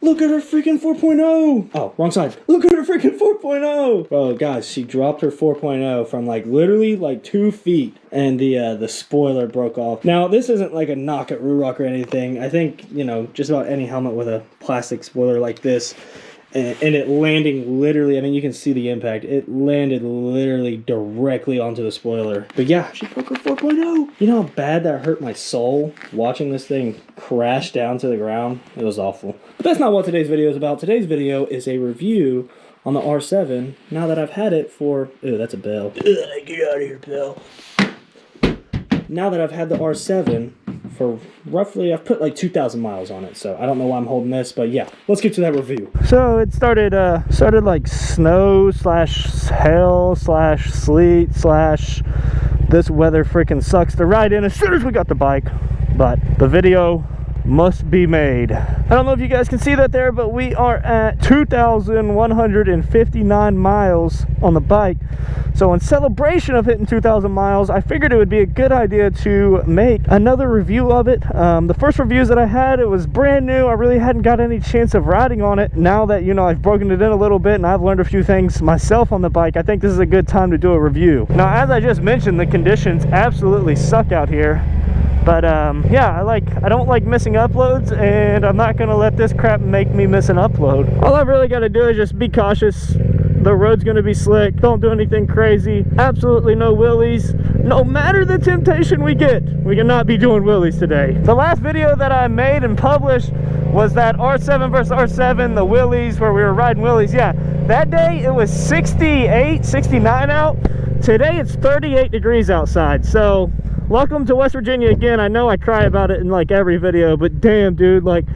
Look at her freaking 4.0. Oh, wrong side. Look at her freaking 4.0. Bro, guys, she dropped her 4.0 from like literally like 2 feet, and the spoiler broke off. Now, this isn't like a knock at Ruroc or anything. I think, you know, just about any helmet with a plastic spoiler like this, and it landing literally, I mean, you can see the impact. It landed literally directly onto the spoiler. But yeah, she broke her 4.0. You know how bad that hurt my soul watching this thing crash down to the ground? It was awful. But that's not what today's video is about. Today's video is a review on the R7 now that I've had it for... Ew, that's a bell. Ugh, get out of here, bell. Now that I've had the R7 for roughly, I've put like 2,000 miles on it, so I don't know why I'm holding this, but yeah, let's get to that review. So it started like snow slash hail slash sleet slash this weather freaking sucks to ride in as soon as we got the bike, but the video must be made. I don't know if you guys can see that there, but we are at 2,159 miles on the bike. So in celebration of hitting 2,000 miles, I figured it would be a good idea to make another review of it. The first reviews that I had, it was brand new. I really hadn't got any chance of riding on it. Now that, you know, I've broken it in a little bit and I've learned a few things myself on the bike, I think this is a good time to do a review. Now, as I just mentioned, the conditions absolutely suck out here. But yeah, I don't like missing uploads, and I'm not gonna let this crap make me miss an upload. All I've really got to do is just be cautious. The road's gonna be slick. Don't do anything crazy. Absolutely no wheelies. No matter the temptation we get, we cannot be doing wheelies today. The last video that I made and published was that R7 versus R7, the wheelies, where we were riding wheelies. Yeah, that day it was 68, 69 out. Today it's 38 degrees outside. So welcome to West Virginia again. I know I cry about it in like every video, but damn, dude, like,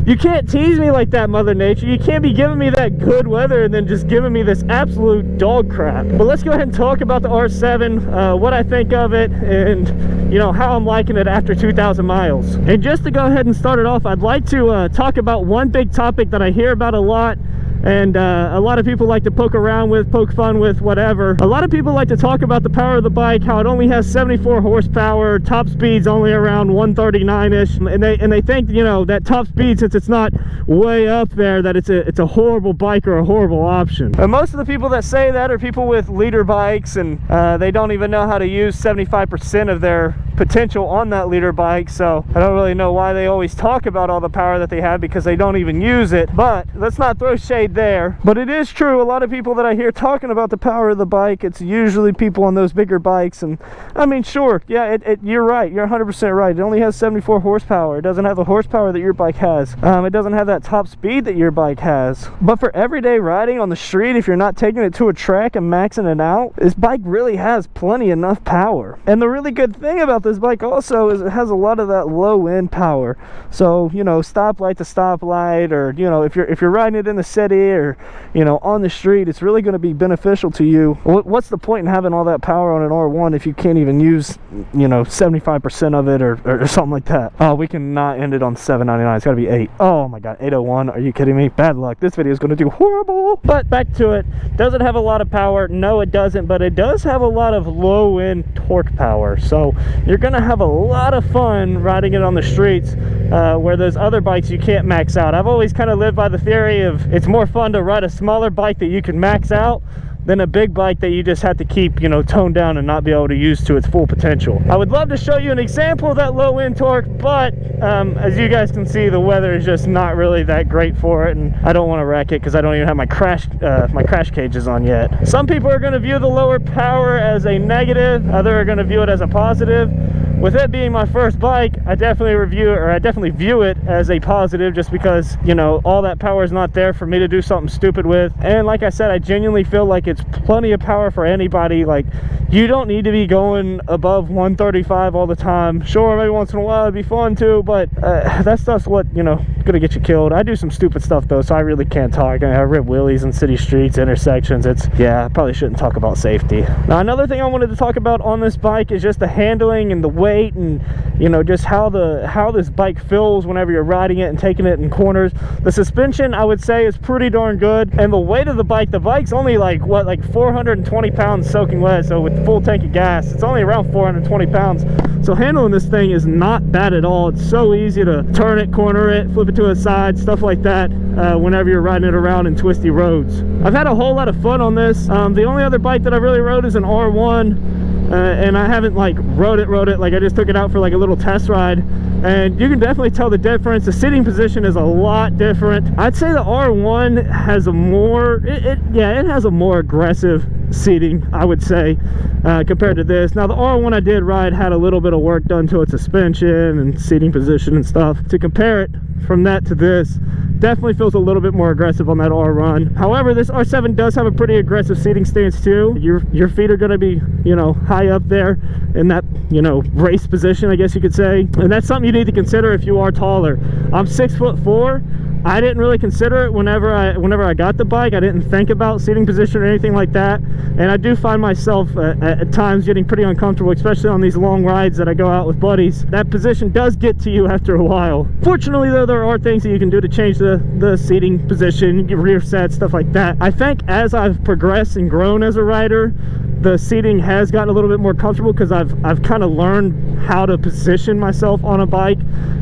you can't tease me like that, Mother Nature. You can't be giving me that good weather and then just giving me this absolute dog crap. But let's go ahead and talk about the R7, what I think of it, and, you know, how I'm liking it after 2,000 miles. And just to go ahead and start it off, I'd like to talk about one big topic that I hear about a lot, and a lot of people like to poke around with, poke fun with, whatever. A lot of people like to talk about the power of the bike, how it only has 74 horsepower, top speed's only around 139-ish, and they think, you know, that top speed, since it's not way up there, that it's a horrible bike or a horrible option. And most of the people that say that are people with leader bikes, and they don't even know how to use 75% of their potential on that leader bike. So I don't really know why they always talk about all the power that they have, because they don't even use it. But let's not throw shade there. But it is true, a lot of people that I hear talking about the power of the bike, it's usually people on those bigger bikes. And I mean, sure, yeah, you're right, you're 100% right. It only has 74 horsepower. It doesn't have the horsepower that your bike has. It doesn't have that top speed that your bike has. But for everyday riding on the street, if you're not taking it to a track and maxing it out, this bike really has plenty enough power. And the really good thing about this bike also is it has a lot of that low end power. So, you know, stoplight to stoplight, or, you know, if you're riding it in the city, or, you know, on the street, it's really going to be beneficial to you. What's the point in having all that power on an R1 if you can't even use, you know, 75% of it, or something like that? Oh, we cannot end it on 799. It's got to be 8. Oh my god, 801. Are you kidding me? Bad luck. This video is going to do horrible. But back to it. Does it have a lot of power? No, it doesn't, but it does have a lot of low end torque power. So you're going to have a lot of fun riding it on the streets, where those other bikes you can't max out. I've always kind of lived by the theory of it's more fun to ride a smaller bike that you can max out than a big bike that you just have to keep, you know, toned down and not be able to use to its full potential. I would love to show you an example of that low end torque, but as you guys can see, the weather is just not really that great for it, and I don't want to wreck it because I don't even have my crash cages on yet. Some people are going to view the lower power as a negative, others are going to view it as a positive. With it being my first bike, I definitely view it as a positive, just because, you know, all that power is not there for me to do something stupid with. And like I said, I genuinely feel like it's plenty of power for anybody. Like, you don't need to be going above 135 all the time. Sure, maybe once in a while it'd be fun too, but that stuff's what, you know, gonna get you killed. I do some stupid stuff though, so I really can't talk. I rip wheelies in city streets, intersections. Yeah, I probably shouldn't talk about safety. Now, another thing I wanted to talk about on this bike is just the handling and the weight weight and, you know, just how this bike feels whenever you're riding it and taking it in corners. The suspension, I would say, is pretty darn good, and the weight of the bike's only like 420 pounds soaking wet. So with full tank of gas, it's only around 420 pounds. So handling this thing is not bad at all. It's so easy to turn it, corner it, flip it to a side, stuff like that, whenever you're riding it around in twisty roads. I've had a whole lot of fun on this. The only other bike that I really rode is an R1, and I haven't like rode it, like I just took it out for like a little test ride, and you can definitely tell the difference. The sitting position is a lot different. I'd say the R1 has a more, it has a more aggressive seating, I would say, compared to this. Now the R1 I did ride had a little bit of work done to its suspension and seating position and stuff. To compare it from that to this, definitely feels a little bit more aggressive on that R1. However, this R7 does have a pretty aggressive seating stance too. Your feet are going to be, you know, high up there in that, you know, race position, I guess you could say, and that's something you need to consider if you are taller. I'm 6'4". I didn't really consider it whenever I got the bike. I didn't think about seating position or anything like that, and I do find myself at times getting pretty uncomfortable, especially on these long rides that I go out with buddies. That position does get to you after a while. Fortunately though, there are things that you can do to change the seating position, rear set, stuff like that. I think as I've progressed and grown as a rider, the seating has gotten a little bit more comfortable because I've kind of learned how to position myself on a bike,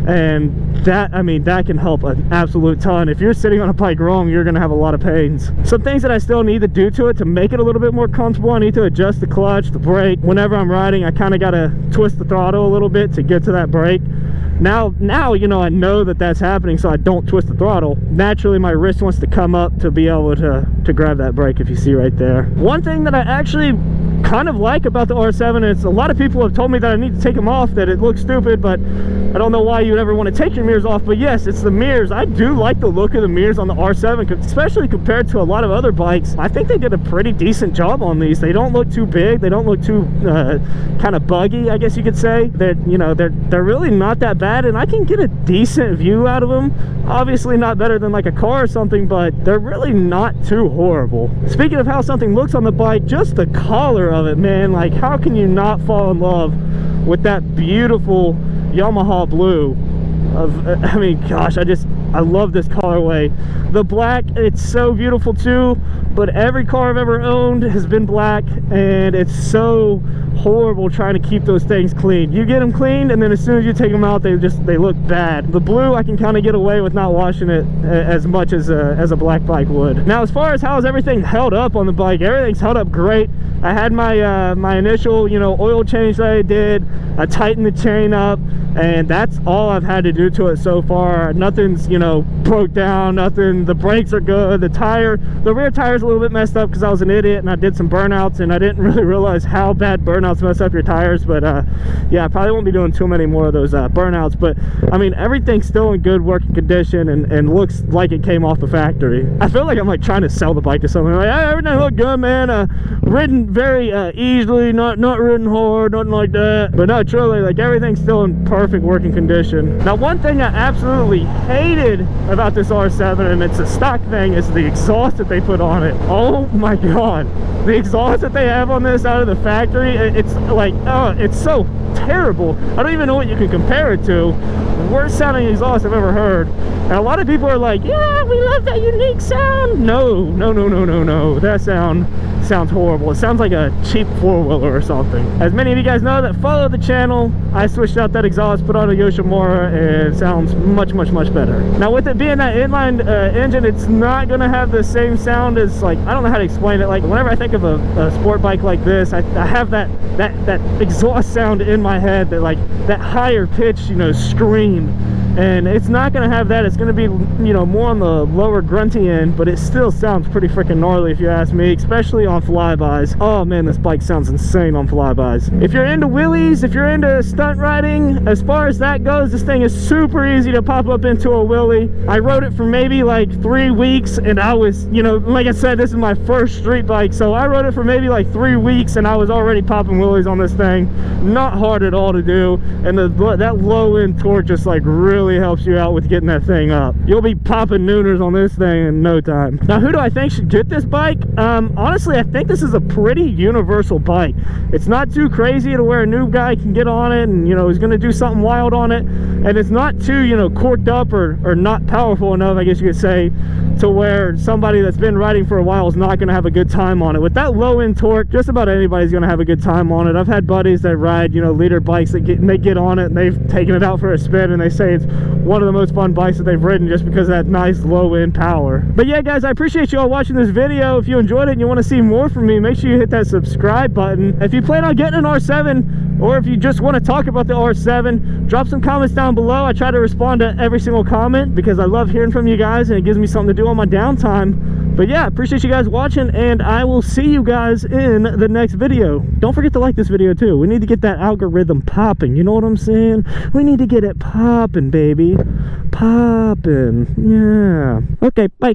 and that, I mean, that can help an absolute ton. If you're sitting on a bike wrong, you're gonna have a lot of pains. Some things that I still need to do to it to make it a little bit more comfortable: I need to adjust the clutch, the brake. Whenever I'm riding, I kind of gotta twist the throttle a little bit to get to that brake. Now, you know, I know that that's happening, so I don't twist the throttle. Naturally, my wrist wants to come up to be able to grab that brake, if you see right there. One thing that I actually kind of like about the R7 is a lot of people have told me that I need to take them off, that it looks stupid, but I don't know why you'd ever want to take your mirrors off. But yes, it's the mirrors. I do like the look of the mirrors on the R7, especially compared to a lot of other bikes. I think they did a pretty decent job on these. They don't look too big, they don't look too kind of buggy, I guess you could say. They're, you know, they're really not that bad, and I can get a decent view out of them. Obviously not better than like a car or something, but they're really not too horrible. Speaking of how something looks on the bike, just the color of it, man, like how can you not fall in love with that beautiful Yamaha blue? I mean, gosh, I love this colorway. The black, it's so beautiful too, but every car I've ever owned has been black, and it's so horrible trying to keep those things clean. You get them cleaned, and then as soon as you take them out, they look bad. The blue, I can kind of get away with not washing it as much as a black bike would. Now, as far as how's everything held up on the bike, everything's held up great. I had my my initial, you know, oil change that I did. I tightened the chain up, and that's all I've had to do to it so far. Nothing's, you know, broke down, nothing. The brakes are good. The rear tire's a little bit messed up because I was an idiot and I did some burnouts, and I didn't really realize how bad burnouts mess up your tires. But yeah, I probably won't be doing too many more of those burnouts. But I mean, everything's still in good working condition and looks like it came off the factory. I feel like I'm like trying to sell the bike to someone, like, hey, everything looked good, man. Ridden very easily, not ridden hard, nothing like that. But no, truly, like, everything's still in perfect working condition. Now, one thing I absolutely hated about this R7, and it's a stock thing, is the exhaust that they put on it. Oh my god, the exhaust that they have on this out of the factory, it's like, oh, it's so terrible. I don't even know what you can compare it to. Worst sounding exhaust I've ever heard. And a lot of people are like, yeah, we love that unique sound. No, that sounds horrible. It sounds like a cheap four-wheeler or something. As many of you guys know that follow the channel, I switched out that exhaust, put on a Yoshimura, and it sounds much better. Now, with it being that inline engine, it's not gonna have the same sound as, like, I don't know how to explain it. Like, whenever I think of a sport bike like this, I have that exhaust sound in my head, that, like, that higher pitch, you know, scream. And it's not going to have that. It's going to be, you know, more on the lower grunty end, but it still sounds pretty freaking gnarly if you ask me, especially on flybys. Oh man, this bike sounds insane on flybys. If you're into wheelies, if you're into stunt riding, as far as that goes, this thing is super easy to pop up into a wheelie. I rode it for maybe like 3 weeks, and I was, you know, like I said, this is my first street bike, so I rode it for maybe like 3 weeks, and I was already popping wheelies on this thing. Not hard at all to do, and that low end torque just like really really helps you out with getting that thing up. You'll be popping nooners on this thing in no time. Now, who do I think should get this bike? Honestly, I think this is a pretty universal bike. It's not too crazy to where a new guy can get on it and, you know, is going to do something wild on it. And it's not too, you know, corked up or not powerful enough, I guess you could say, to where somebody that's been riding for a while is not going to have a good time on it. With that low end torque, just about anybody's going to have a good time on it. I've had buddies that ride, you know, leader bikes that they get on it and they've taken it out for a spin and they say it's one of the most fun bikes that they've ridden just because of that nice low end power. But yeah, guys, I appreciate you all watching this video. If you enjoyed it and you want to see more from me, make sure you hit that subscribe button. If you plan on getting an R7, or if you just want to talk about the R7, drop some comments down below. I try to respond to every single comment because I love hearing from you guys and it gives me something to do on my downtime. But yeah, appreciate you guys watching, and I will see you guys in the next video. Don't forget to like this video too. We need to get that algorithm popping, you know what I'm saying? We need to get it popping, baby. Popping. Yeah. Okay, bye.